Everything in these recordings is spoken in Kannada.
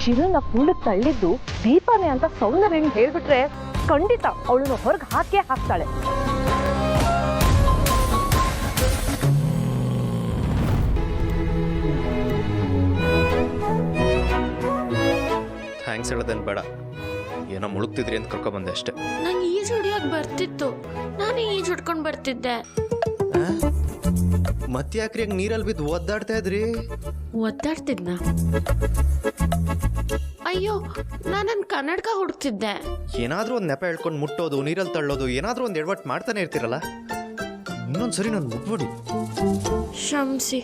ಚಿರುನ ಕುಳ್ಳು ತಳ್ಳಿದ್ದು ದೀಪನೇ ಅಂತ ಸೌಂದರ್ಯ ಹೇಳ್ಬಿಟ್ರೆ ಖಂಡಿತ ಅವಳನ್ನು ಹೊರಗೆ ಹಾಕೇ ಹಾಕ್ತಾಳೆ. ಥ್ಯಾಂಕ್ಸ್ ಹೇಳೋದೇನು ಬೇಡ, ಏನೋ ಮುಳುಗ್ತಿದ್ರಿ ಅಂತ ಕರ್ಕೊಬಂದೆ ಅಷ್ಟೇ. ನಂಗೆ ಈಜು ಹೊಡಿಯೋಕೆ ಬರ್ತಿತ್ತು, ನಾನೇ ಈಜು ಹೊಡ್ಕೊಂಡು ಬರ್ತಿದ್ದೆ. ಮತ್ತೆ ಯಾಕ್ರಿ ಹಂಗೆ ನೀರಲ್ಲಿ ಬಿದ್ದು ಒದ್ದಾಡ್ತಾ ಇದ್ರಿ? ಒದ್ದಾಡ್ತಿದ್ನ? ಅಯ್ಯೋ, ನಾನು ನನ್ನ ಕನ್ನಡಕ ಹುಡುಕ್ತಿದ್ದೆ. ಏನಾದ್ರೂ ಒಂದು ನೆಪ ಹೇಳ್ಕೊಂಡು ಮುಟ್ಟೋದು, ನೀರಲ್ಲಿ ತಳ್ಳೋದು, ಏನಾದ್ರೂ ಒಂದು ಎಡವಟ್ಟು ಮಾಡ್ತಾನೆ ಇರ್ತೀರಲ್ಲ. ಇನ್ನೊಂದ್ಸರಿ ನಾನು ಮುಟ್ಬಿಡಿ. ಕ್ಷಮಿಸಿ.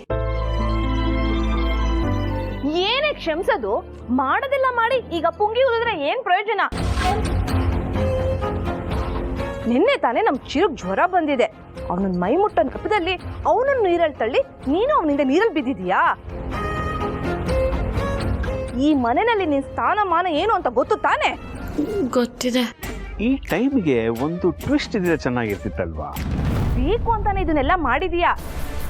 ಏನೇ ಕ್ಷಮಿಸೋದು? ಮಾಡೋದೆಲ್ಲ ಮಾಡಿ ಈಗ ಪುಂಗಿ ಉಳಿದ್ರೆ ಏನ್ ಪ್ರಯೋಜನ? ನಿನ್ನೆ ತಾನೇ ನಮ್ ಚಿರುಗ್ ಜ್ವರ ಬಂದಿದೆ. ಅವನನ್ನ ಮೈ ಮುಟ್ಟ ನೆಪದಲ್ಲಿ ಅವನನ್ನು ನೀರಲ್ಲಿ ತಳ್ಳಿ ನೀನು ಅವನಿಂದ ನೀರಲ್ಲಿ ಬಿದ್ದಿದೀಯಾ? ಈ ಮನೆಯಲ್ಲಿ ನಿನ್ ಸ್ಥಾನಮಾನ ಏನು ಅಂತ ಗೊತ್ತು ತಾನೆ? ಗೊತ್ತಿದೆ. ಈ ಟೈಮ್ಗೆ ಒಂದು ಟ್ವಿಸ್ಟ್ ಇದ್ರೆ ಚೆನ್ನಾಗಿರ್ತಿತ್ತಲ್ವಾ? ಬೇಕು ಅಂತಾನೆ ಇದನ್ನೆಲ್ಲ ಮಾಡಿದೀಯಾ?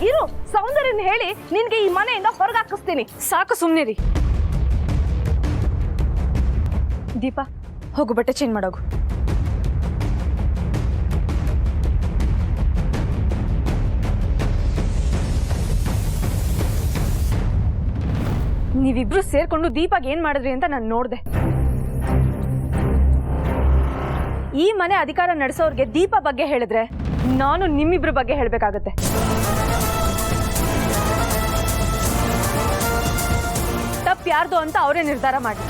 ಇರು, ಸೌಂದರ್ಯನ ಹೇಳಿ ನಿನ್ಗೆ ಈ ಮನೆಯಿಂದ ಹೊರಗೆ ಹಾಕಿಸ್ತೀನಿ. ಸಾಕು, ಸುಮ್ಮನಿರಿ. ದೀಪ, ಹೋಗು, ಬಟ್ಟೆ ಚೇಂಜ್ ಮಾಡೋಗು. ನೀವಿಬ್ರು ಸೇರ್ಕೊಂಡು ದೀಪಾಗ ಏನ್ ಮಾಡಿದ್ರಿ ಅಂತ ನಾನು ನೋಡ್ದೆ. ಈ ಮನೆ ಅಧಿಕಾರ ನಡೆಸೋರ್ಗೆ ದೀಪ ಬಗ್ಗೆ ಹೇಳಿದ್ರೆ ನಾನು ನಿಮ್ಮಿಬ್ರ ಬಗ್ಗೆ ಹೇಳ್ಬೇಕಾಗತ್ತೆ. ತಪ್ಪು ಯಾರ್ದು ಅಂತ ಅವರೇ ನಿರ್ಧಾರ ಮಾಡಿ.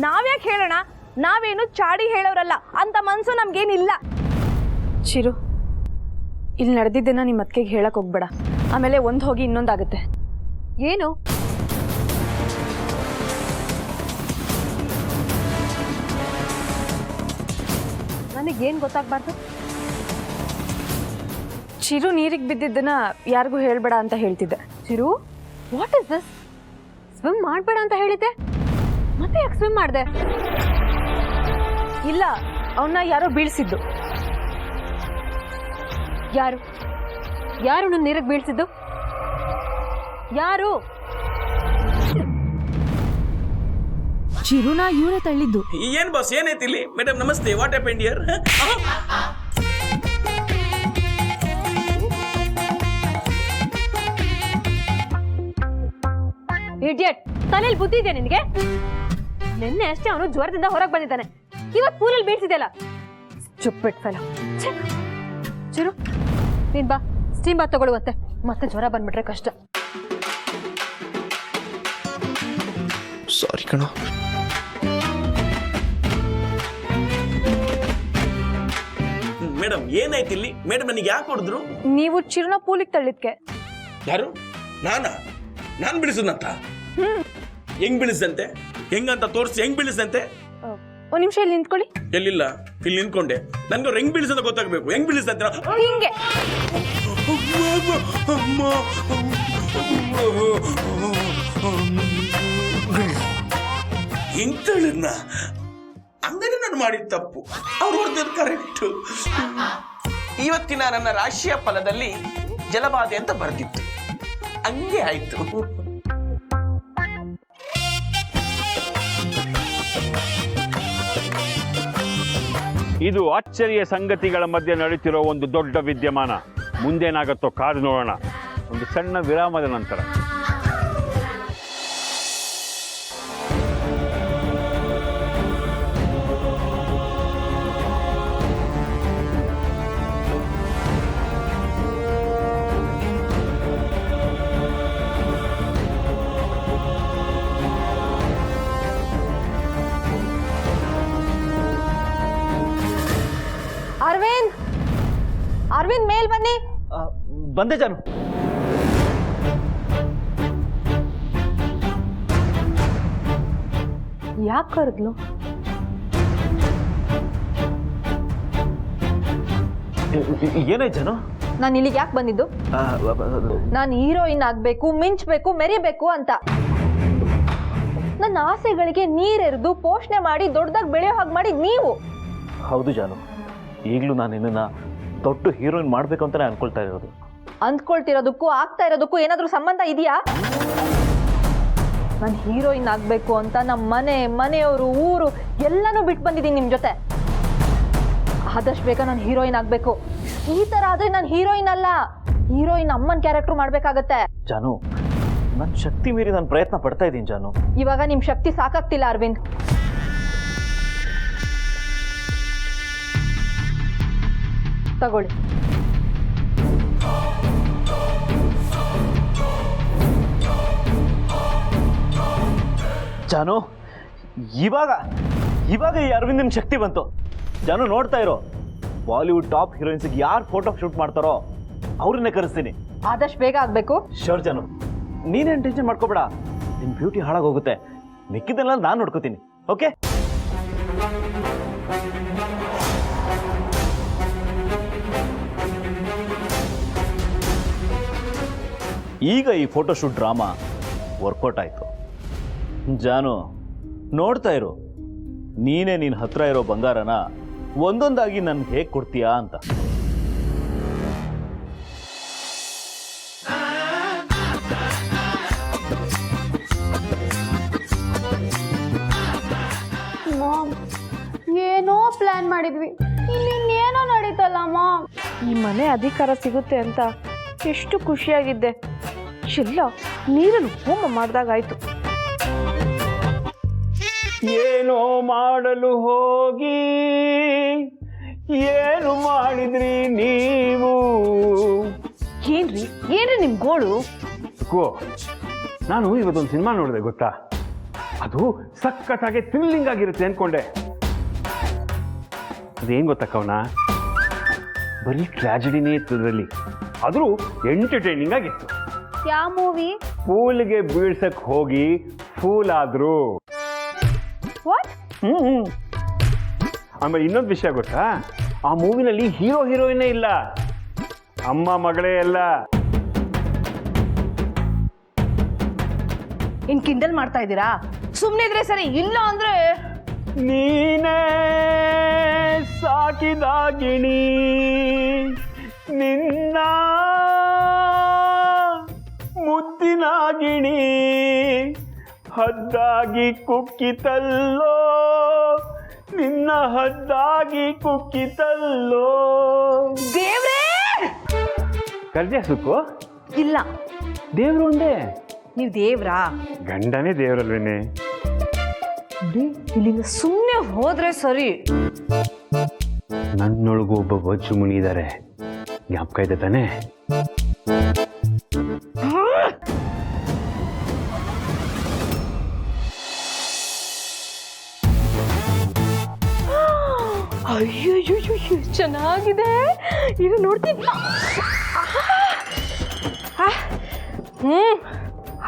ನಾವ್ಯಾಕೆ ಹೇಳೋಣ? ನಾವೇನು ಚಾಡಿ ಹೇಳೋರಲ್ಲ, ಅಂತ ಮನ್ಸು ನಮ್ಗೇನಿಲ್ಲ. ಚಿರು, ಇಲ್ಲಿ ನಡೆದಿದ್ದನ್ನ ನಿಮ್ಮ ಅತ್ತಿಗೆಗೆ ಹೇಳಕ್ ಹೋಗ್ಬೇಡ, ಆಮೇಲೆ ಒಂದು ಹೋಗಿ ಇನ್ನೊಂದಾಗುತ್ತೆ. ಏನು? ನನಗೇನು ಗೊತ್ತಾಗ್ಬಾರ್ದು? ಚಿರು ನೀರಿಗೆ ಬಿದ್ದಿದ್ದನ್ನ ಯಾರಿಗೂ ಹೇಳ್ಬೇಡ ಅಂತ ಹೇಳ್ತಿದ್ದೆ. Chiru, what is this? Swim ಮಾಡಬೇಡ ಅಂತ ಹೇಳಿದ್ದೆ, ಮತ್ತೆ ಯಾಕೆ ಸ್ವಿಮ್ ಮಾಡಿದೆ? ಇಲ್ಲ, ಅವನ್ನ ಯಾರೋ ಬೀಳ್ಸಿದ್ದು. ಯಾರು ಯಾರು ನನ್ನ ನೀರಿಗೆ ಬೀಳ್ಸಿದ್ದು? ಯಾರು? ಚಿರುನ ಇವರೇ ತಳ್ಳಿದ್ದು. ಏನ್ ಬಾಸ್, ಏನೈತಿ ಇಲ್ಲಿ? ಮೇಡಮ್ ನಮಸ್ತೆ, ವಾಟ್ ಹ್ಯಾಪೆಂಡ್ ಹಿಯರ್? ಇಡಿಯಟ್, ತಲೆಯಲ್ಲಿ ಬುದ್ಧಿ ಇದೆಯಾ ನಿನಗೆ? ನಿನ್ನೆ ಅಷ್ಟೇ ಅವನು ಜ್ವರದಿಂದ ಹೊರಗೆ ಬಂದಿದ್ದಾನೆ, ಇವತ್ತು ಪೂರಲ್ಲಿ ಬೀಳ್ಸಿದೆಯಲ್ಲ. Stupid fellow. ಚಿರು, ನೀನ್ ಬಾ, ಸ್ಟೀಮ್ ಬಾತ್ ತಗೊಳ್ಳುವಂತೆ. ಮತ್ತೆ ಜ್ವರ ಬಂದ್ಬಿಟ್ರೆ ಕಷ್ಟ. ಸಾರಿ ಕಣೋ. ಮೇಡಮ್ ಏನಾಯ್ತು ಇಲ್ಲಿ? ಮೇಡಮ್ ನನಗೆ ಯಾಕೆ ಹೊಡೆದ್ರು? ನೀವು ಚಿರುನ ಪೂಲಿಗೆ ತಳ್ಳಿದ್ಕೆ. ಯಾರು? ನಾನ್ ಬಿಡಿಸದಂತ? ಹೆಂಗ್ ಬಿಡಿಸಂತೆ? ಹೆಂಗಂತ ತೋರಿಸಿ, ಹೆಂಗ್ ಬಿಡಿಸಂತೆ? ಒಂದ್ ನಿಮಿಷ ಇಲ್ಲಿ ನಿಂತ್ಕೊಳ್ಳಿ. ಎಲ್ಲಿಲ್ಲ, ಇಲ್ಲಿ ನಿಂತ್ಕೊಂಡೆ. ನನ್ಗೆ ಹೆಂಗ್ ಬಿಡಿಸಂತ ಗೊತ್ತಾಗ್ಬೇಕು. ಹೆಂಗ್ ಬಿಡಿಸಂತೆ? ಹಿಂಗೆ ಹೆಂಗ್ ತಳ್ಳದ್ನ? ಹಂಗಾರೆ ನಾನು ಮಾಡಿದ ತಪ್ಪು, ಅವ್ರು ಹೊಡೆದದ್ದು ಕರೆಕ್ಟ್. ಇವತ್ತಿನ ನನ್ನ ರಾಶಿಯ ಫಲದಲ್ಲಿ ಜಲಬಾಧೆ ಅಂತ ಬರ್ದಿತ್ತು, ಹಂಗೆ ಆಯ್ತು. ಇದು ಅಚ್ಚರಿಯ ಸಂಗತಿಗಳ ಮಧ್ಯೆ ನಡೀತಿರೋ ಒಂದು ದೊಡ್ಡ ವಿದ್ಯಮಾನ. ಮುಂದೇನಾಗತ್ತೋ ಕಾದು ನೋಡೋಣ, ಒಂದು ಸಣ್ಣ ವಿರಾಮದ ನಂತರ. ಅರವಿಂದ್, ಅರವಿಂದ್ ಮೇಲ್ ಬನ್ನಿ. ಬಂದೆ ಜಾನು. ಯಾಕೆ ಕರೆದ್ಲು? ಏನಾಯ್ತು ಜಾನು? ನಾನು ಇಲ್ಲಿಗೆ ಯಾಕೆ ಬಂದಿದ್ದು? ನಾನು ಹೀರೋಯಿನ್ ಆಗ್ಬೇಕು, ಮಿಂಚ್ಬೇಕು, ಮೆರಿಬೇಕು ಅಂತ. ನನ್ನ ಆಸೆಗಳಿಗೆ ನೀರೆರೆದು ಪೋಷಣೆ ಮಾಡಿ ದೊಡ್ಡದಾಗಿ ಬೆಳೆಯೋ ಹಾಗೆ ಮಾಡಿ ನೀವು. ಹೌದು ಜಾನು, ಈಗಲೂ ನಾನು ನಿನ್ನನ್ನು ದೊಡ್ಡ ಹೀರೋಯಿನ್ ಮಾಡಬೇಕು ಅಂತಲೇ ಅನ್ಕೊಳ್ತಾ ಇರೋದು. ಅಂದ್ಕೊಳ್ತಿರೋದಕ್ಕೂ ಆಗ್ತಾ ಇರೋದಕ್ಕೂ ಏನಾದರೂ ಸಂಬಂಧ ಇದೆಯಾ? ನಾನು ಹೀರೋಯಿನ್ ಆಗಬೇಕು ಅಂತ ನಮ್ಮ ಮನೆಯವರು ಊರು ಎಲ್ಲನೂ ಬಿಟ್ಟು ಬಂದಿದ್ದೀನಿ ನಿಮ್ಮ ಜೊತೆ. ಆದಷ್ಟು ಬೇಗ ನಾನು ಹೀರೋಯಿನ್ ಆಗಬೇಕು. ಈ ಥರ ಆದರೆ ನಾನು ಹೀರೋಯಿನ್ ಅಲ್ಲ, ಹೀರೋಯಿನ್ ಅಮ್ಮನ ಕ್ಯಾರೆಕ್ಟರ್ ಮಾಡಬೇಕಾಗತ್ತೆ. ಜಾನು, ನನ್ನ ಶಕ್ತಿ ಮೀರಿ ನಾನು ಪ್ರಯತ್ನ ಪಡ್ತಾ ಇದ್ದೀನಿ ಜಾನು. ಇವಾಗ ನಿಮ್ಮ ಶಕ್ತಿ ಸಾಕಾಗ್ತಿಲ್ಲ ಅರವಿಂದ್. ತಗೊಳ್ಳಿ. ಜಾನು, ಇವಾಗ ಈ ಅರವಿಂದನ ಶಕ್ತಿ ಬಂತು. ಜಾನು ನೋಡ್ತಾ ಇರೋ, ಬಾಲಿವುಡ್ ಟಾಪ್ ಹೀರೋಯಿನ್ಸ್ಗೆ ಯಾರು ಫೋಟೋ ಶೂಟ್ ಮಾಡ್ತಾರೋ ಅವ್ರನ್ನೇ ಕರೆಸ್ತೀನಿ. ಆದಷ್ಟು ಬೇಗ ಆಗಬೇಕು. ಶೋರ್ ಜಾನು, ನೀನೇನು ಟೆನ್ಷನ್ ಮಾಡ್ಕೋಬೇಡ. ನಿನ್ನ ಬ್ಯೂಟಿ ಹಾಳಾಗೋಗುತ್ತೆ, ಮಿಕ್ಕಿದ್ದೆಲ್ಲ ನಾನು ನೋಡ್ಕೋತೀನಿ. ಓಕೆ? ಈಗ ಈ ಫೋಟೋಶೂಟ್ ಡ್ರಾಮಾ ವರ್ಕೌಟ್ ಆಯಿತು. ಜಾನು ನೋಡ್ತಾ ಇರು, ನೀನೇ ನಿನ್ನ ಹತ್ರ ಇರೋ ಬಂಗಾರನ ಒಂದೊಂದಾಗಿ ನನ್ಗೆ ಹೇಗೆ ಕೊಡ್ತೀಯಾ ಅಂತ. ಏನೋ ಪ್ಲಾನ್ ಮಾಡಿದ್ವಿ, ಇನ್ನೇನೋ ನಡೀತಲ್ಲ ಮಾಮ್. ಈ ಮನೆ ಅಧಿಕಾರ ಸಿಗುತ್ತೆ ಅಂತ ಎಷ್ಟು ಖುಷಿಯಾಗಿದ್ದೆ. ಇಲ್ಲ, ನೀರನ್ನು ಹೋಮ ಮಾಡಿದಾಗಾಯ್ತು. ಏನೋ ಮಾಡಲು ಹೋಗಿ ಏನು ಮಾಡಿದ್ರಿ ನೀವು? ಏನ್ರಿ ನಿಮ್ ಗೋಳು? ನಾನು ಇವತ್ತೊಂದು ಸಿನಿಮಾ ನೋಡಿದೆ ಗೊತ್ತಾ, ಅದು ಸಖತ್ತಾಗಿ ಥ್ರಿಲ್ಲಿಂಗ್ ಆಗಿರುತ್ತೆ ಅನ್ಕೊಂಡೆ. ಅದೇನ್ ಗೊತ್ತಾ ಕವನ, ಬರೀ ಟ್ರಾಜಿಡಿನೇ ಇತ್ತು ಅದರಲ್ಲಿ, ಆದರೂ ಎಂಟರ್ಟೈನಿಂಗ್ ಆಗಿತ್ತು. ಯಾವ ಮೂವಿ? ಫೂಲ್ಗೆ ಬೀಳ್ಸಕ್ ಹೋಗಿ ಫೂಲ್ ಆದ್ರು. ಆಮೇಲೆ ಇನ್ನೊಂದು ವಿಷಯ ಗೊತ್ತಾ, ಆ ಮೂವಿನಲ್ಲಿ ಹೀರೋಯಿನ್ನೇ ಇಲ್ಲ, ಅಮ್ಮ ಮಗಳೇ ಎಲ್ಲ. ಇನ್ ಕಿಂಡಲ್ ಮಾಡ್ತಾ ಇದ್ದೀರಾ? ಸುಮ್ಮನೆ ಇದ್ರೆ ಸರಿ, ಇಲ್ಲ ಅಂದ್ರೆ ನೀನೇ ಸಾಕಿದಾಗಿಣಿ, ನಿನ್ನ ಮುದ್ದಿನಾಗಿಣಿ, ಹದ್ದಾಗಿ ಕುಕ್ಕಿತಲ್ಲೋ, ನಿನ್ನ ಹದ್ದಾಗಿ ಕುಕ್ಕಿತಲ್ಲೋ. ದೇವ್ರೇ! ಕರ್ಜೆ ಸುಕ್ಕು ಇಲ್ಲ, ದೇವ್ರು ಒಂದೇ. ನೀವು ದೇವ್ರಾ? ಗಂಡನೇ ದೇವ್ರಲ್ವೇನೆ. ಇಲ್ಲಿಂದ ಸುಮ್ಮನೆ ಹೋದ್ರೆ ಸರಿ. ನನ್ನೊಳಗೂ ಒಬ್ಬ ಬಚ್ಚು ಮುನಿ ಇದ್ದಾರೆ, ಜ್ಞಾಪಕ ಇದೆ ತಾನೆ? ಅಯ್ಯೋ, ಚೆನ್ನಾಗಿದೆ. ಇದು ನೋಡ್ತಿದ್ದ.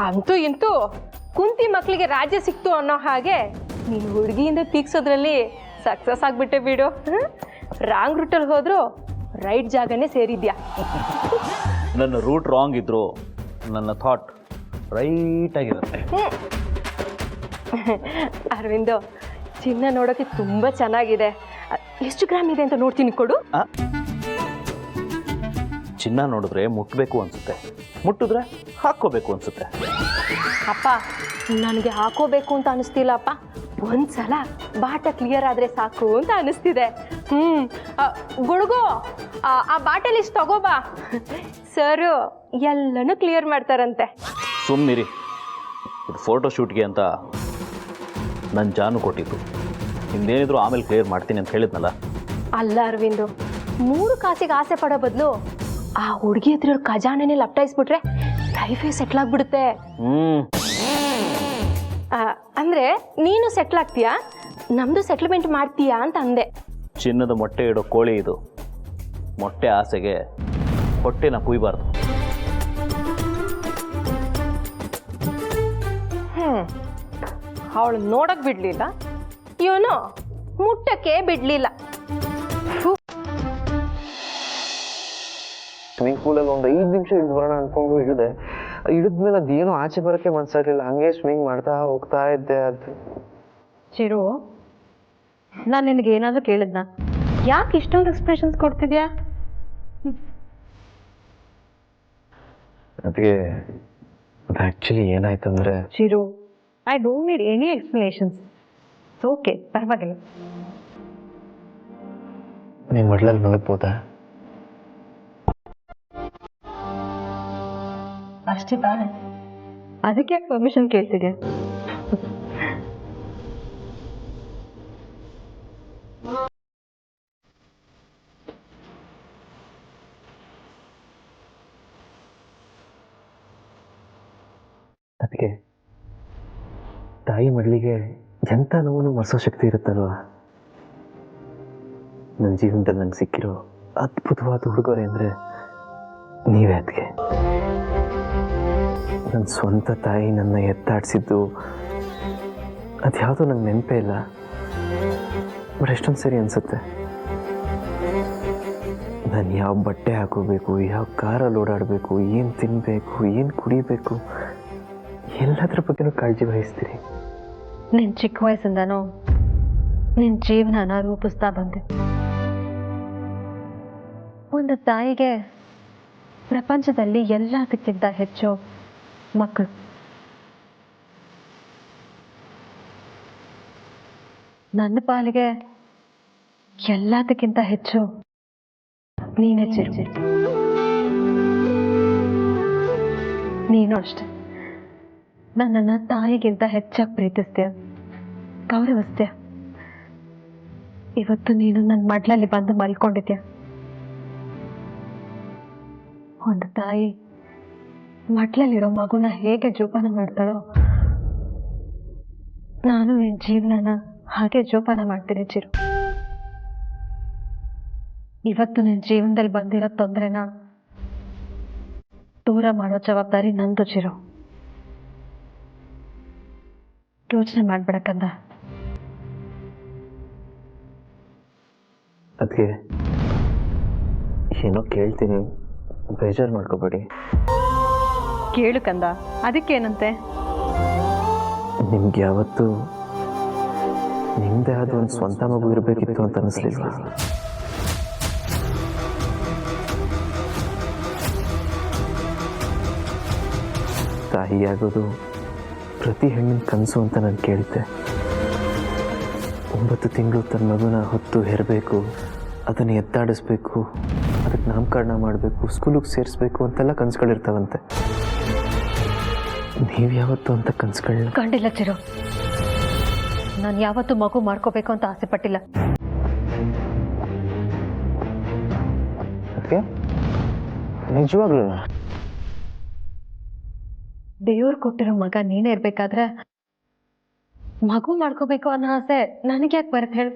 ಅಂತೂ ಇಂತೂ ಕುಂತಿ ಮಕ್ಕಳಿಗೆ ರಾಜ್ಯ ಸಿಕ್ತು ಅನ್ನೋ ಹಾಗೆ ನೀನು ಹುಡುಗಿಯಿಂದ ತೀಕ್ಸೋದ್ರಲ್ಲಿ ಸಕ್ಸಸ್ ಆಗಿಬಿಟ್ಟೆ ಬಿಡು. ರಾಂಗ್ ರೂಟಲ್ಲಿ ಹೋದ್ರು ರೈಟ್ ಜಾಗನೇ ಸೇರಿದ್ಯಾ. ನನ್ನ ರೂಟ್ ರಾಂಗ್ ಇದ್ರು ನನ್ನ ಥಾಟ್ ರೈಟ್ ಆಗಿರುತ್ತೆ. ಅರವಿಂದು, ಚಿನ್ನ ನೋಡೋಕೆ ತುಂಬ ಚೆನ್ನಾಗಿದೆ. ಎಷ್ಟು ಗ್ರಾಮ್ ಇದೆ ಅಂತ ನೋಡ್ತೀನಿ, ಕೊಡು. ಚಿನ್ನ ನೋಡಿದ್ರೆ ಮುಟ್ಟಬೇಕು ಅನ್ಸುತ್ತೆ, ಮುಟ್ಟಿದ್ರೆ ಹಾಕ್ಕೋಬೇಕು ಅನ್ಸುತ್ತೆ. ಅಪ್ಪ, ನನಗೆ ಹಾಕೋಬೇಕು ಅಂತ ಅನಿಸ್ತಿಲ್ಲಪ್ಪ. ಒಂದ್ಸಲ ಬಾಟ ಕ್ಲಿಯರ್ ಆದರೆ ಸಾಕು ಅಂತ ಅನಿಸ್ತಿದೆ. ಗುಡುಗು, ಆ ಬಾಟಲ್ ಇಷ್ಟು ತಗೋಬಾ. ಸರು ಎಲ್ಲನೂ ಕ್ಲಿಯರ್ ಮಾಡ್ತಾರಂತೆ. ಸುಮ್ಮನಿರಿ, ಇದು ಫೋಟೋ ಶೂಟ್ಗೆ ಅಂತ ನನ್ನ ಜಾನು ಕೊಟ್ಟಿದ್ದು. ನಿಮ್ದೇನಿದ್ರು ಆಮೇಲೆ ಕ್ಲಿಯರ್ ಮಾಡ್ತೀನಿ ಅಂತ ಹೇಳಿದ್ನಲ್ಲ. ಅಲ್ಲ ಅರವಿಂದು, 3 ಕಾಸಿಗೆ ಆಸೆ ಪಡೋ ಬದಲು ಆ ಹುಡುಗಿ ಹತ್ರ ಖಜಾನೆನೇ ಲಪ್ಟಾಯಿಸ್ಬಿಟ್ರೆ ಲೈಫೇ ಸೆಟ್ಲ್ ಆಗ್ಬಿಡುತ್ತೆ. ಅಂದ್ರೆ ನೀನು ಸೆಟ್ಲ್ ಆಗ್ತೀಯಾ, ನಮ್ದು ಸೆಟ್ಲ್ಮೆಂಟ್ ಮಾಡ್ತೀಯಾ ಅಂತ ಅಂದೆ. ಚಿನ್ನದ ಮೊಟ್ಟೆ ಇಡೋ ಕೋಳಿ ಇದು. ಮೊಟ್ಟೆ ಆಸೆಗೆ ಹೊಟ್ಟೆನ ಕುಯ್ಬಾರ್ದು. ಅವಳು ನೋಡಕ್ ಬಿಡ್ಲಿಲ್ಲ, ಇವನು ಮುಟ್ಟಕ್ಕೆ ಬಿಡ್ಲಿಲ್ಲ. ಸ್ವಿಮ್ಮಿಂಗ್ ಪೂಲಲ್ಲಿ ಒಂದು 5 ನಿಮಿಷ ಇಳಿದು ಬರೋಣ ಅನ್ಕೊಂಡು ಇಳಿದೆ. ಇಳಿದ್ಮೇಲೆ ಅದೇನೋ ಆಚೆ ಬರೋಕ್ಕೆ ಮನ್ಸಾಗಲಿಲ್ಲ, ಹಂಗೆ ಸ್ವಿಮ್ಮಿಂಗ್ ಮಾಡ್ತಾ ಹೋಗ್ತಾ ಇದ್ದೆ. ಅದು ಚಿರು, ನಾನು ನಿನಗೆ ಏನಾದರೂ ಕೇಳಿದ್ನ? ಯಾಕೆ ಇಷ್ಟೊಂದು ಎಕ್ಸ್ಪ್ರೆಷನ್ಸ್ ಕೊಡ್ತಿದ್ಯಾ? ಅದಕ್ಕೆ ಅದು ಆ್ಯಕ್ಚುಲಿ ಏನಾಯ್ತಂದರೆ Chiru, I don't need any explanations. Okay, ಪರವಾಗಿಲ್ಲ. ನೀವು ಮಡ್ಲಲ್ಲಿ ಮಲಗ್ಬೋದಾ? ಅಷ್ಟೇ ತಾನೆ, ಅದಕ್ಕೆ ಯಾಕೆ ಪರ್ಮಿಷನ್ ಕೇಳ್ತಿದ್ದೆ? ಅದಕ್ಕೆ ತಾಯಿ ಮಡ್ಲಿಗೆ ಎಂಥ ನೋವನ್ನು ಮರೆಸೋ ಶಕ್ತಿ ಇರುತ್ತಲ್ವ. ನನ್ನ ಜೀವನದಲ್ಲಿ ನಂಗೆ ಸಿಕ್ಕಿರೋ ಅದ್ಭುತವಾದ ಉಡುಗೊರೆ ಅಂದರೆ ನೀವೇ. ಅದಕ್ಕೆ ನನ್ನ ಸ್ವಂತ ತಾಯಿ ನನ್ನ ಎತ್ತಾಡಿಸಿದ್ದು ಅದ್ಯಾವುದೋ ನಂಗೆ ನೆನಪೇ ಇಲ್ಲ. ಬಟ್ ಎಷ್ಟೊಂದು ಸರಿ ಅನಿಸುತ್ತೆ, ನಾನು ಯಾವ ಬಟ್ಟೆ ಹಾಕೋಬೇಕು, ಯಾವ ಕಾರಲ್ಲಿ ಓಡಾಡಬೇಕು, ಏನು ತಿನ್ನಬೇಕು, ಏನು ಕುಡಿಬೇಕು, ಎಲ್ಲದ್ರ ಬಗ್ಗೆನೂ ಕಾಳಜಿ ವಹಿಸ್ತೀರಿ. ನಿನ್ನ ಚಿಕ್ಕ ವಯಸ್ಸಿಂದನೂ ನಿನ್ನ ಜೀವನನ ರೂಪಿಸ್ತಾ ಬಂದೆ. ಒಂದು ತಾಯಿಗೆ ಪ್ರಪಂಚದಲ್ಲಿ ಎಲ್ಲದಕ್ಕಿಂತ ಹೆಚ್ಚು ಮಕ್ಕಳು. ನನ್ನ ಪಾಲಿಗೆ ಎಲ್ಲದಕ್ಕಿಂತ ಹೆಚ್ಚು ನೀನೇ ಚಿರು. ನೀನು ಅಷ್ಟೆ, ನನ್ನನ್ನು ತಾಯಿಗಿಂತ ಹೆಚ್ಚಾಗಿ ಪ್ರೀತಿಸ್ತೀಯ, ಗೌರವಿಸ್ತೀಯ. ಇವತ್ತು ನೀನು ನನ್ನ ಮಡ್ಲಲ್ಲಿ ಬಂದು ಮಲ್ಕೊಂಡಿದ್ಯಾ. ಒಂದು ತಾಯಿ ಮಡ್ಲಲ್ಲಿರೋ ಮಗುನ ಹೇಗೆ ಜೋಪಾನ ಮಾಡ್ತಾಳೋ, ನಾನು ನಿನ್ನ ಜೀವನನ ಹಾಗೆ ಜೋಪಾನ ಮಾಡ್ತೀನಿ ಚಿರು. ಇವತ್ತು ನಿನ್ನ ಜೀವನದಲ್ಲಿ ಬಂದಿರೋ ತೊಂದರೆನ ದೂರ ಮಾಡೋ ಜವಾಬ್ದಾರಿ ನಂದು ಚಿರು. ಯೋಚನೆ ಮಾಡ್ಬಿಡಕ್ಕಂದ. ಅದಕ್ಕೆ ಏನೋ ಕೇಳ್ತೀನಿ, ಬೇಜಾರು ಮಾಡ್ಕೋಬೇಡಿ. ಕೇಳು ಕಂದ, ಅದಕ್ಕೇನಂತೆ? ನಿಮ್ಗೆ ಯಾವತ್ತೂ ನಿಮ್ಮದೇ ಆದ ಒಂದು ಸ್ವಂತ ಮಗು ಇರಬೇಕಿತ್ತು ಅಂತ ಅನಿಸ್ಲಿಲ್ವಾ? ತಾಯಿಯಾಗೋದು ಪ್ರತಿ ಹೆಣ್ಣಿನ ಕನಸು ಅಂತ ನಾನು ಕೇಳಿದ್ದೆ. 9 ತಿಂಗಳು ತನ್ನ ಮಗುನ ಹೊತ್ತು ಹೆರಬೇಕು, ಅದನ್ನು ಎತ್ತಾಡಿಸ್ಬೇಕು, ಅದಕ್ಕೆ ನಾಮಕರಣ ಮಾಡಬೇಕು, ಸ್ಕೂಲಿಗೆ ಸೇರಿಸ್ಬೇಕು ಅಂತೆಲ್ಲ ಕನಸುಗಳಿರ್ತಾವಂತೆ. ನೀವು ಯಾವತ್ತು ಅಂತ ಕನಸುಗಳನ್ನ ಕಂಡಿಲ್ಲ ಚಿರು. ನಾನು ಯಾವತ್ತೂ ಮಗು ಮಾಡ್ಕೋಬೇಕು ಅಂತ ಆಸೆ ಪಟ್ಟಿಲ್ಲ. ಅದಕ್ಕೆ ನಿಜವಾಗ್ಲೂ ದೇವ್ರು ಕೊಟ್ಟಿರೋ ಮಗ ನೀನೇ ಇರ್ಬೇಕಾದ್ರೆ ಮಗು ಮಾಡ್ಕೋಬೇಕು ಅನ್ನೋ ಆಸೆ ನನಗೆ ಯಾಕೆ ಬರುತ್ತೆ ಹೇಳು?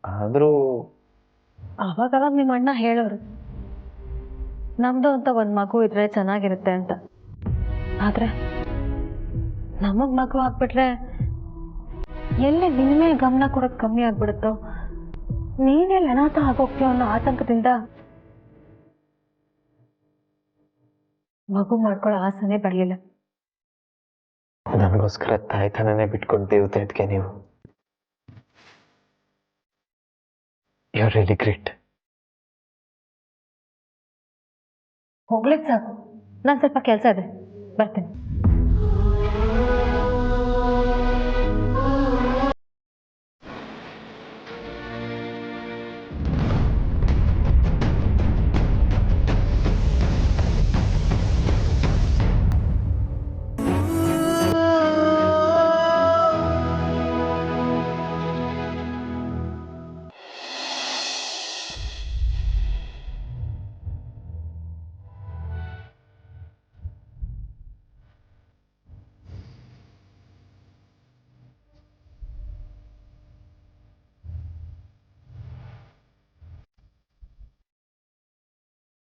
ಆದರೂ ಅವಾಗವಾಗ ನಿಮ್ಮ ಅಣ್ಣ ಹೇಳೋರು ನಮ್ದು ಅಂತ ಒಂದು ಮಗು ಇದ್ರೆ ಚೆನ್ನಾಗಿರುತ್ತೆ ಅಂತ. ಆದ್ರೆ ನಮಗ್ ಮಗು ಆಗ್ಬಿಟ್ರೆ ಎಲ್ಲಿ ನಿನ್ನೆ ಗಮನ ಕೊಡೋದು ಕಮ್ಮಿ ಆಗ್ಬಿಡುತ್ತೋ, ನೀನೇ ಅನಾಥ ಆಗೋಗ್ತೀಯೋ ಅನ್ನೋ ಆತಂಕದಿಂದ ಮಗು ಮಾಡ್ಕೊಳ್ಳೋ ಆಸೆನೇ ಬರಲಿಲ್ಲ. ನನಗೋಸ್ಕರ ತಾಯ್ತನನೇ ಬಿಟ್ಕೊಂಡು ದೇವತೆ ಅದಕ್ಕೆ ನೀವು. You are really great. ಹೋಗ್ಲಿಕ್ಕೆ ಸಾಕು, ನಾನು ಸ್ವಲ್ಪ ಕೆಲಸ ಇದೆ, ಬರ್ತೀನಿ.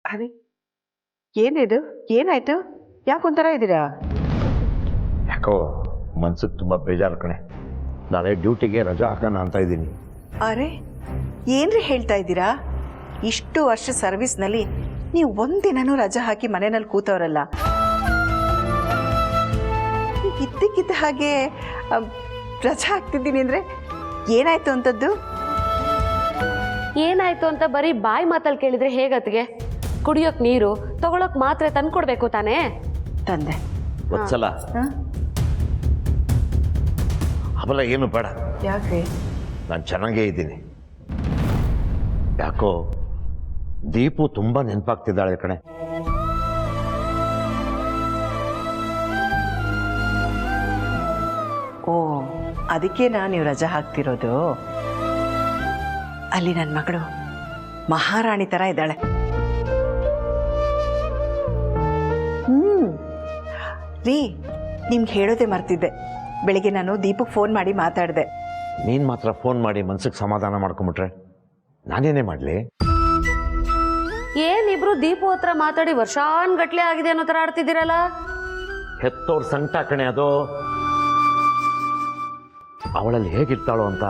ಅರೆ ಏನಿದು, ಏನಾಯ್ತು? ಯಾಕೊಂಥರ ಇದ್ದೀರಾ? ಯಾಕೋ ಮನ್ಸಿಗೆ ತುಂಬ ಬೇಜಾರು ಕಣೆ. ನಾಳೆ ಡ್ಯೂಟಿಗೆ ರಜಾ ಹಾಕೋಣ ಅಂತ ಇದ್ದೀನಿ. ಅರೆ ಏನ್ರಿ ಹೇಳ್ತಾ ಇದ್ದೀರಾ? ಇಷ್ಟು ವರ್ಷ ಸರ್ವಿಸ್ನಲ್ಲಿ ನೀವು ಒಂದಿನನೂ ರಜಾ ಹಾಕಿ ಮನೆಯಲ್ಲಿ ಕೂತವರಲ್ಲ. ಇದ್ದಕ್ಕಿದ್ದ ಹಾಗೆ ರಜಾ ಹಾಕ್ತಿದ್ದೀನಿ ಅಂದರೆ ಏನಾಯ್ತು ಅಂತದ್ದು? ಏನಾಯ್ತು ಅಂತ ಬರೀ ಬಾಯಿ ಮಾತಲ್ಲಿ ಕೇಳಿದ್ರೆ ಹೇಗತ್ತಿಗೆ? ಕುಡಿಯೋಕೆ ನೀರು, ತಗೊಳಕ್ ಮಾತ್ರೆ ತಂದ್ಕೊಡ್ಬೇಕು ತಾನೇ? ತಂದೆ. ವತ್ಸಲ, ಹಾಂ, ಅವೆಲ್ಲ ಏನು ಬೇಡ. ಯಾಕೆ? ನಾನು ಚೆನ್ನಾಗೇ ಇದ್ದೀನಿ. ಯಾಕೋ ದೀಪು ತುಂಬ ನೆನಪಾಗ್ತಿದ್ದಾಳೆ ಕಣೆ. ಓ, ಅದಕ್ಕೇನಾ ನೀವು ರಜಾ ಹಾಕ್ತಿರೋದು? ಅಲ್ಲಿ ನನ್ನ ಮಗಳು ಮಹಾರಾಣಿ ಥರ ಇದ್ದಾಳೆ. ರೀ, ನಿಮ್ಗೆ ಹೇಳೋದೇ ಮರ್ತಿದ್ದೆ. ಬೆಳಿಗ್ಗೆ ನಾನು ದೀಪಕ್ಕೆ ಫೋನ್ ಮಾಡಿ ಮಾತಾಡಿದೆ. ನೀನು ಮಾತ್ರ ಫೋನ್ ಮಾಡಿ ಮನ್ಸಿಗೆ ಸಮಾಧಾನ ಮಾಡ್ಕೊಂಬಿಟ್ರೆ ನಾನೇನೇ ಮಾಡಲಿ? ಏನಿಬ್ರು ದೀಪು ಹತ್ರ ಮಾತಾಡಿ ವರ್ಷಾನ್ಗಟ್ಲೆ ಆಗಿದೆ ಅನ್ನೋ ಥರ ಆಡ್ತಿದ್ದೀರಲ್ಲ? ಹೆತ್ತೋರ್ ಸಂಕಟ ಕಣೆ ಅದು. ಅವಳಲ್ಲಿ ಹೇಗಿರ್ತಾಳೋ ಅಂತ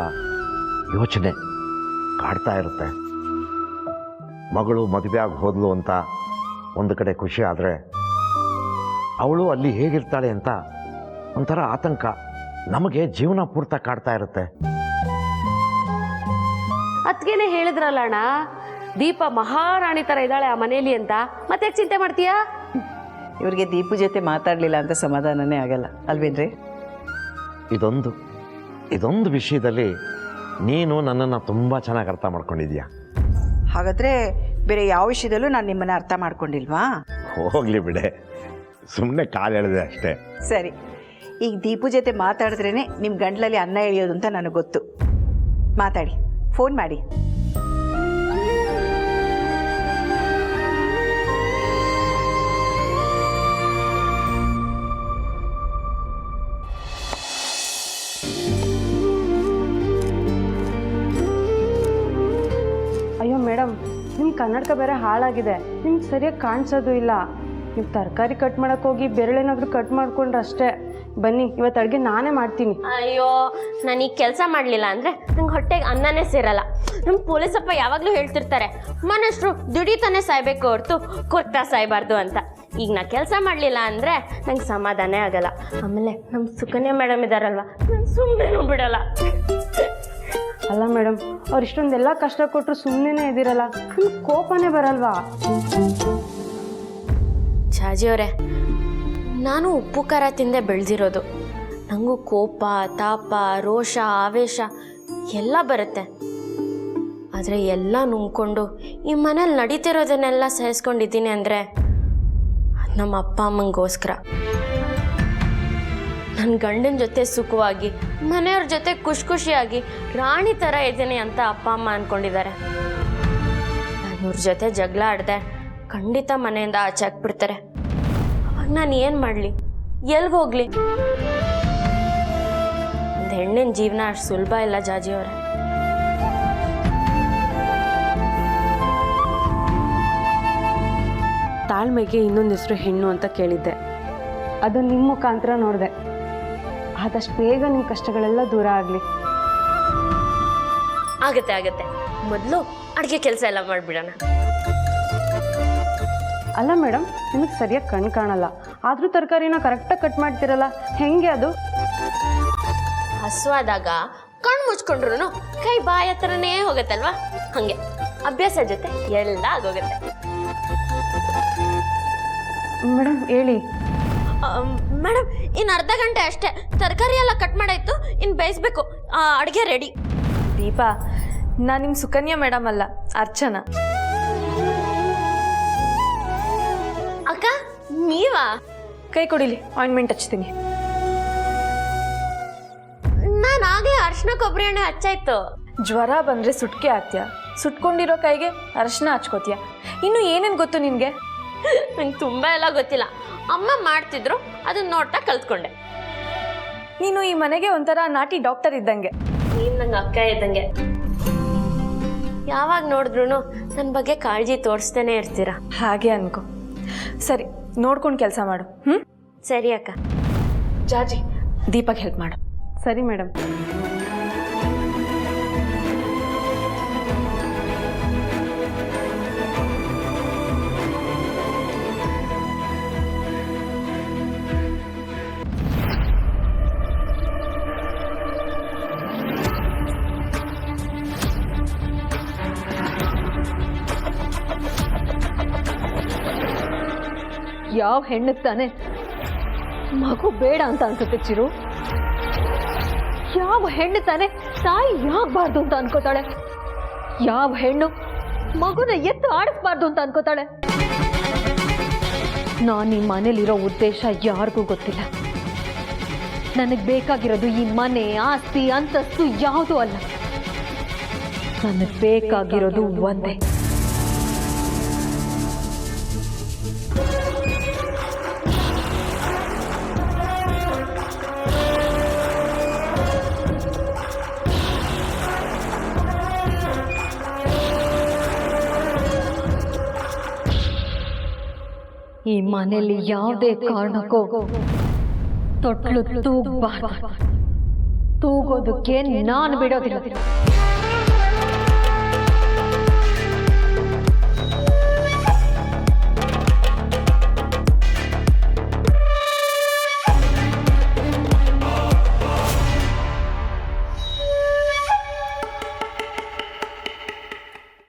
ಯೋಚನೆ ಕಾಡ್ತಾ ಇರುತ್ತೆ. ಮಗಳು ಮದುವೆ ಆಗಿ ಹೋದ್ಲು ಅಂತ ಒಂದು ಕಡೆ ಖುಷಿ ಆದರೆ ಅವಳು ಅಲ್ಲಿ ಹೇಗಿರ್ತಾಳೆ ಅಂತ ಒಂಥರ ಆತಂಕ ನಮಗೆ ಜೀವನ ಪೂರ್ತ ಕಾಡ್ತಾ ಇರುತ್ತೆ. ಅದ್ಕೇನೆ ಹೇಳಿದ್ರಲ್ಲ ಅಣ್ಣ, ದೀಪ ಮಹಾರಾಣಿ ಥರ ಇದ್ದಾಳೆ ಆ ಮನೇಲಿ ಅಂತ. ಮತ್ತೆ ಚಿಂತೆ ಮಾಡ್ತೀಯಾ? ಇವ್ರಿಗೆ ದೀಪು ಜೊತೆ ಮಾತಾಡಲಿಲ್ಲ ಅಂತ ಸಮಾಧಾನನೇ ಆಗಲ್ಲ ಅಲ್ವೇನ್ರಿ? ಇದೊಂದು ವಿಷಯದಲ್ಲಿ ನೀನು ನನ್ನನ್ನು ತುಂಬ ಚೆನ್ನಾಗಿ ಅರ್ಥ ಮಾಡ್ಕೊಂಡಿದ್ಯಾ. ಹಾಗಾದರೆ ಬೇರೆ ಯಾವ ವಿಷಯದಲ್ಲೂ ನಾನು ನಿಮ್ಮನ್ನು ಅರ್ಥ ಮಾಡ್ಕೊಂಡಿಲ್ವಾ? ಹೋಗಲಿ ಬಿಡೆ, ಸುಮ್ಮನೆ ಕಾಲು ಎಳೆದೆ ಅಷ್ಟೇ. ಸರಿ, ಈಗ ದೀಪು ಜೊತೆ ಮಾತಾಡಿದ್ರೇ ನಿಮ್ಮ ಗಂಟ್ಲಲ್ಲಿ ಅನ್ನ ಎಳೆಯೋದು ಅಂತ ನನಗೆ ಗೊತ್ತು. ಮಾತಾಡಿ, ಫೋನ್ ಮಾಡಿ. ಅಯ್ಯೋ ಮೇಡಮ್, ನಿಮ್ಮ ಕನ್ನಡಕ ಬೇರೆ ಹಾಳಾಗಿದೆ, ನಿಮ್ಗೆ ಸರಿಯಾಗಿ ಕಾಣಿಸೋದು ಇಲ್ಲ. ನೀವು ತರಕಾರಿ ಕಟ್ ಮಾಡೋಕ್ಕೆ ಹೋಗಿ ಬೆರಳೇನಾದರೂ ಕಟ್ ಮಾಡ್ಕೊಂಡ್ರೆ ಅಷ್ಟೇ. ಬನ್ನಿ, ಇವತ್ತು ಅಡುಗೆ ನಾನೇ ಮಾಡ್ತೀನಿ. ಅಯ್ಯೋ, ನಾನು ಈಗ ಕೆಲಸ ಮಾಡಲಿಲ್ಲ ಅಂದರೆ ನಂಗೆ ಹೊಟ್ಟೆಗೆ ಅನ್ನನೇ ಸೇರಲ್ಲ. ನಮ್ಮ ಪೊಲೀಸಪ್ಪ ಯಾವಾಗಲೂ ಹೇಳ್ತಿರ್ತಾರೆ, ಮನುಷ್ಯರು ದುಡಿತಾನೆ ಸಾಯ್ಬೇಕು ಹೊರತು ಕೊಡ್ತಾ ಸಾಯ್ಬಾರ್ದು ಅಂತ. ಈಗ ನಾ ಕೆಲಸ ಮಾಡಲಿಲ್ಲ ಅಂದರೆ ನಂಗೆ ಸಮಾಧಾನ ಆಗಲ್ಲ. ಆಮೇಲೆ ನಮ್ಮ ಸುಕನ್ಯಾ ಮೇಡಮ್ ಇದ್ದಾರಲ್ವ, ನಾನು ಸುಮ್ಮನೆ ಬಿಡಲ್ಲ. ಅಲ್ಲ ಮೇಡಮ್, ಅವ್ರು ಇಷ್ಟೊಂದೆಲ್ಲ ಕಷ್ಟ ಕೊಟ್ಟರು ಸುಮ್ಮನೆ ಇದ್ದೀರಲ್ಲ, ನಿಮ್ಗೆ ಕೋಪನೇ ಬರಲ್ವಾ? ಛಾಜಿಯವರೇ, ನಾನು ಉಪ್ಪು ಖಾರ ತಿಂದೆ ಬೆಳೆದಿರೋದು. ನನಗೂ ಕೋಪ, ತಾಪ, ರೋಷ, ಆವೇಶ ಎಲ್ಲ ಬರುತ್ತೆ. ಆದರೆ ಎಲ್ಲ ನುಂಗ್ಕೊಂಡು ಈ ಮನೇಲಿ ನಡೀತಿರೋದನ್ನೆಲ್ಲ ಸಹಿಸ್ಕೊಂಡಿದ್ದೀನಿ ಅಂದರೆ ನಮ್ಮ ಅಪ್ಪ ಅಮ್ಮಂಗೋಸ್ಕರ. ನನ್ನ ಗಂಡನ ಜೊತೆ ಸುಖವಾಗಿ, ಮನೆಯವ್ರ ಜೊತೆ ಖುಷಿಯಾಗಿ ರಾಣಿ ಥರ ಇದ್ದೀನಿ ಅಂತ ಅಪ್ಪ ಅಮ್ಮ ಅಂದ್ಕೊಂಡಿದ್ದಾರೆ. ನಾನು ಇವ್ರ ಜೊತೆ ಜಗಳ ಆಡಿದೆ ಖಂಡಿತ ಮನೆಯಿಂದ ಆಚೆ ಹಾಕ್ಬಿಡ್ತಾರೆ. ಅವಾಗ ನಾನು ಏನು ಮಾಡಲಿ, ಎಲ್ಗೆ ಹೋಗಲಿ? ಒಂದು ಹೆಣ್ಣಿನ ಜೀವನ ಅಷ್ಟು ಸುಲಭ ಇಲ್ಲ ಜಾಜಿಯವರೇ. ತಾಳ್ಮೆಗೆ ಇನ್ನೊಂದು ಹೆಸರು ಹೆಣ್ಣು ಅಂತ ಕೇಳಿದ್ದೆ, ಅದು ನಿಮ್ಮ ಮುಖಾಂತರ ನೋಡಿದೆ. ಆದಷ್ಟು ಬೇಗ ನಿಮ್ಮ ಕಷ್ಟಗಳೆಲ್ಲ ದೂರ ಆಗಲಿ. ಆಗತ್ತೆ. ಮೊದಲು ಅಡುಗೆ ಕೆಲಸ ಎಲ್ಲ ಮಾಡಿಬಿಡೋಣ. ಅಲ್ಲ ಮೇಡಮ್, ನಿಮಗೆ ಸರಿಯಾಗಿ ಕಣ್ಣು ಕಾಣಲ್ಲ, ಆದರೂ ತರಕಾರಿನ ಕರೆಕ್ಟಾಗಿ ಕಟ್ ಮಾಡ್ತಿರಲ್ಲ, ಹೆಂಗೆ ಅದು? ಹಸುವಾದಾಗ ಕಣ್ಣು ಮುಚ್ಕೊಂಡ್ರು ಕೈ ಬಾಯಿ ಹತ್ರನೇ ಹೋಗತ್ತಲ್ವಾ, ಹಾಗೆ ಅಭ್ಯಾಸ ಜೊತೆ ಎಲ್ಲ ಆಗೋಗುತ್ತೆ. ಮೇಡಮ್ ಹೇಳಿ. ಮೇಡಮ್, ಇನ್ನು ಅರ್ಧ ಗಂಟೆ ಅಷ್ಟೇ, ತರಕಾರಿ ಎಲ್ಲ ಕಟ್ ಮಾಡಾಯ್ತು, ಇನ್ನು ಬೇಯಿಸ್ಬೇಕು, ಅಡುಗೆ ರೆಡಿ. ದೀಪಾ, ನಾನು ನಿಮ್ಮ ಸುಕನ್ಯಾ ಮೇಡಮ್ ಅಲ್ಲ, ಅರ್ಚನಾ. ಅಕ್ಕ, ನೀವಾ? ಕೈ ಕೊಡಿಲಿ, ಆಯಿಂಟ್ಮೆಂಟ್ ಹಚ್ತೀನಿ. ನಾನು ಆಗಲೇ ಅರ್ಶಿನ ಕೊಬ್ಬರಿ ಎಣ್ಣೆ ಹಚ್ಚಾಯ್ತು. ಜ್ವರ ಬಂದರೆ ಸುಟ್ಕೆ ಆಗ್ತೀಯ, ಸುಟ್ಕೊಂಡಿರೋ ಕೈಗೆ ಅರಶಿನ ಹಚ್ಕೋತೀಯ. ಇನ್ನು ಏನೇನು ಗೊತ್ತು ನಿನಗೆ? ನಂಗೆ ತುಂಬ ಎಲ್ಲ ಗೊತ್ತಿಲ್ಲ, ಅಮ್ಮ ಮಾಡ್ತಿದ್ರು, ಅದನ್ನ ನೋಡ್ತಾ ಕಲ್ತ್ಕೊಂಡೆ. ನೀನು ಈ ಮನೆಗೆ ಒಂಥರ ನಾಟಿ ಡಾಕ್ಟರ್ ಇದ್ದಂಗೆ. ನೀನು ನಂಗೆ ಅಕ್ಕ ಇದ್ದಂಗೆ. ಯಾವಾಗ ನೋಡಿದ್ರು ನನ್ನ ಬಗ್ಗೆ ಕಾಳಜಿ ತೋರಿಸ್ತೇನೆ ಇರ್ತೀರಾ. ಹಾಗೆ ಅನ್ಕೋ. ಸರಿ, ನೋಡ್ಕೊಂಡು ಕೆಲಸ ಮಾಡು. ಸರಿ ಅಕ್ಕ. ಜಾಜಿ, ದೀಪಕ್ ಹೆಲ್ಪ್ ಮಾಡು. ಸರಿ ಮೇಡಮ್. ಯಾವ ಹೆಣ್ಣಿಗೆ ತಾನೆ ಮಗು ಬೇಡ ಅಂತ ಅನ್ಸುತ್ತೆ ಚಿರು? ಯಾವ ಹೆಣ್ಣು ತಾನೆ ತಾಯಿ ಯಾಗಬಾರ್ದು ಅಂತ ಅನ್ಕೋತಾಳೆ? ಯಾವ ಹೆಣ್ಣು ಮಗುನ ಎತ್ತು ಆಡಿಸ್ಬಾರ್ದು ಅಂತ ಅನ್ಕೋತಾಳೆ? ನಾನು ಈ ಮನೇಲಿರೋ ಉದ್ದೇಶ ಯಾರಿಗೂ ಗೊತ್ತಿಲ್ಲ. ನನಗೆ ಬೇಕಾಗಿರೋದು ಈ ಮನೆ, ಆಸ್ತಿ, ಅಂತಸ್ತು ಯಾವುದೂ ಅಲ್ಲ. ನನಗೆ ಬೇಕಾಗಿರೋದು ಒಂದೇ, ಈ ಮನೆಯಲ್ಲಿ ಯಾವುದೇ ಕಾರಣಕ್ಕೂ ತೊಟ್ಲು ತೂಗಬಾರ್ದು. ತೂಗೋದಕ್ಕೆ ನಾನು ಬಿಡೋದಿಲ್ಲ.